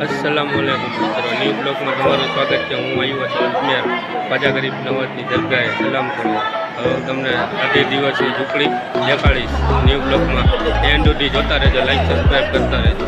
अस्सलामुअलैकुम मित्रों, new blog में તમારું સ્વાગત છે। હું આવ્યો છું અજમેર ખ્વાજા ગરીબ નવાજની દરગાહે સલામ કરવા। હવે તમને આજે દિવસની ઝૂંપડી દેખાડીશ। ન્યૂ બ્લોગમાં એન્ડ સુધી જોતા રહેજો, લાઈક સબસ્ક્રાઈબ કરતા રહેજો।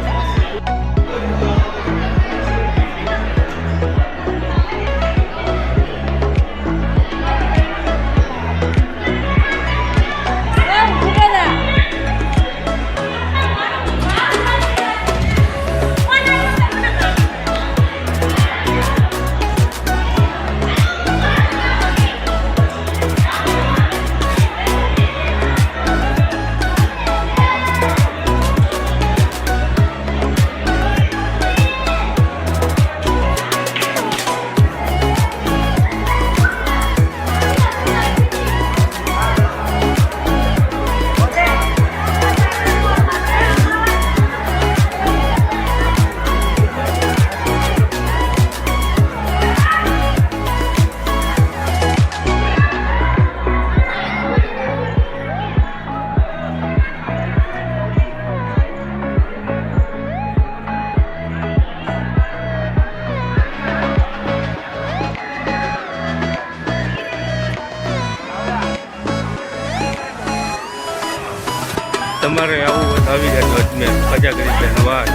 તમારે આવું હોય તો આવી જાય અજમેર ખ્વાજા ગરીબ નવાજ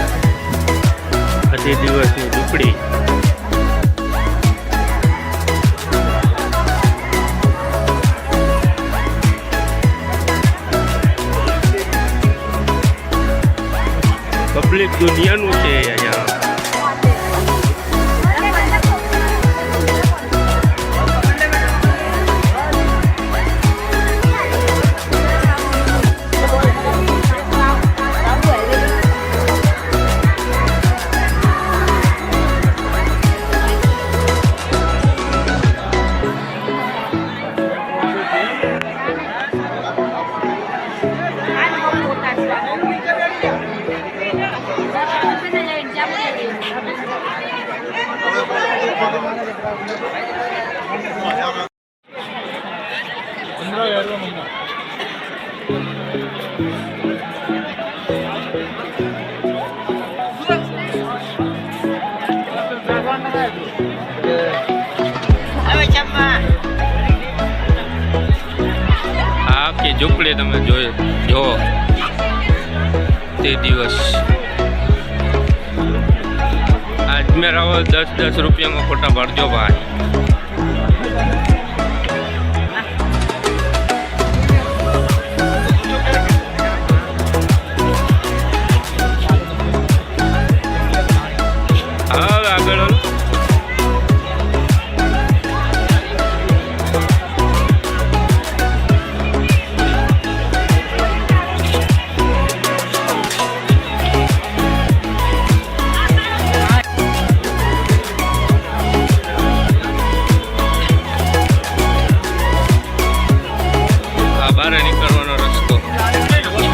આજે દિવસની ઝૂંપડી। પબ્લિક દુનિયાનું છે અહીંયા। આખી ઝૂંપડી તમે જો તે દિવસ અજમેર આવો 10 રૂપિયામાં ફોટા પાડજો ભાઈ। બહાર નીકળવાનો રસ્તો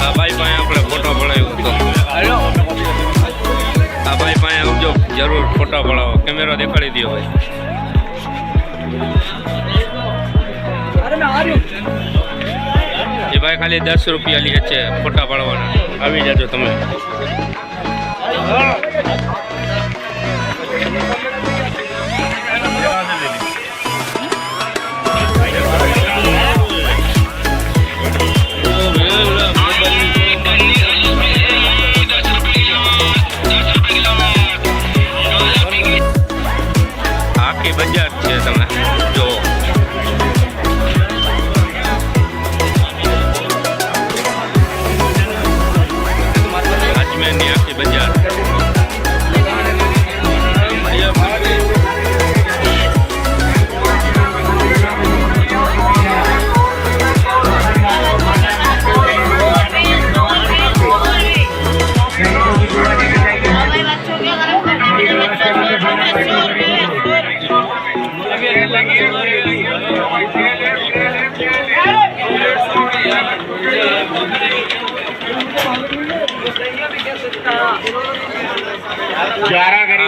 આ ભાઈ પાસે આપણે ફોટો પડાવ્યો હતો। આ ભાઈ પાસે આવજો, જરૂર ફોટો પડાવો। કેમેરો દેખાડી દો ભાઈ। એ ભાઈ ખાલી 10 રૂપિયા લે છે ફોટા પાડવાના। આવી જાજો તમે। બજાર છે તમે જો અજમેરની આખી બજાર।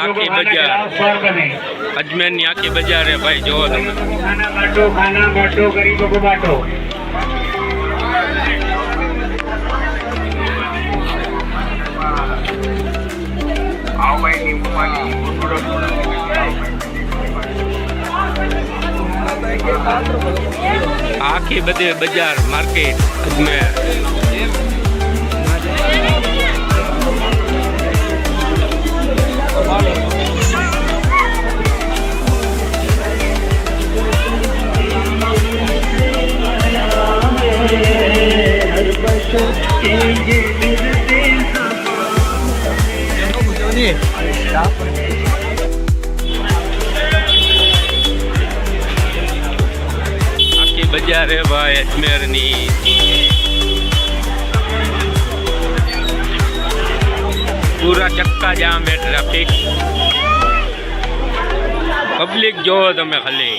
आखी बाजार अजमेर ની આખી બજાર है भाई। जो खाना बांटो गरीबों को बांटो। આખી બધી બજાર માર્કેટ અજમેર આખી બજાર હે ભાઈ અજમેરની પૂરા ચક્કા જામ હે ટ્રાફિક પબ્લિક જોવો તમે ખાલી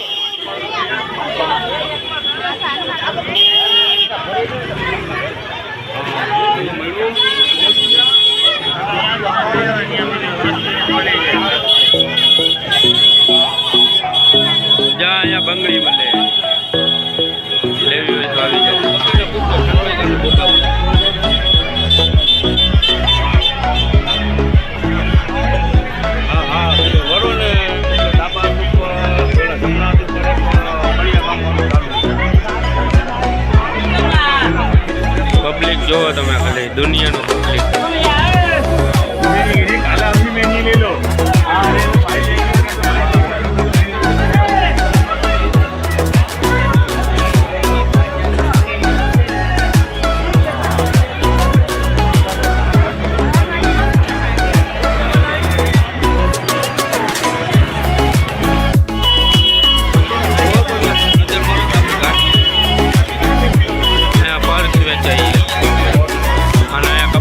જા અહીંયા બંગડી મળે લેવી હોય તો આવી જાઓ પબ્લિક જોવો તમે ખાલી દુનિયાનું પબ્લિક પર્સ વેચાઈ અને અહીંયા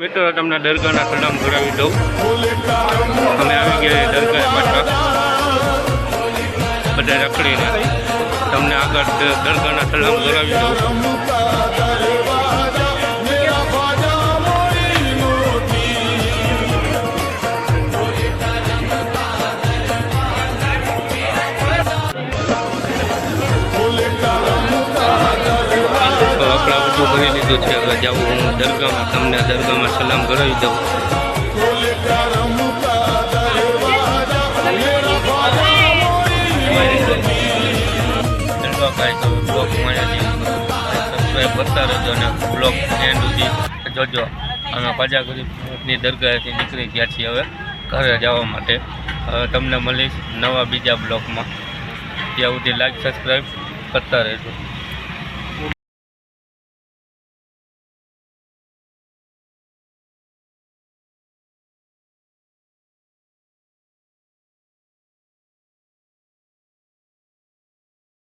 મિત્રો તમને દરગાહના સલામ કરાવી દઉં. અમે આવી ગયા દરગાહ પાછા બધા રખડીને તમને આગળ દરગાહના સલામ કરાવી દઉં. આપણા બધું કરી લીધું છે. હવે જાઉં હું દરગાહમાં, તમને દરગાહમાં સલામ કરાવી દઉં. દરગાહ કાંઈ તો બ્લોગ મળ્યાથી સબસ્ક્રાઈબ કરતા રહેજો અને બ્લોગ એન્ડ સુધી જોજો. અમે પાજા ગરીબની દરગાહેથી નીકળી ગયા છીએ હવે ઘરે જવા માટે. હવે તમને મળીશ નવા બીજા બ્લોગમાં. ત્યાં સુધી લાઈક સબસ્ક્રાઈબ કરતા રહેજો.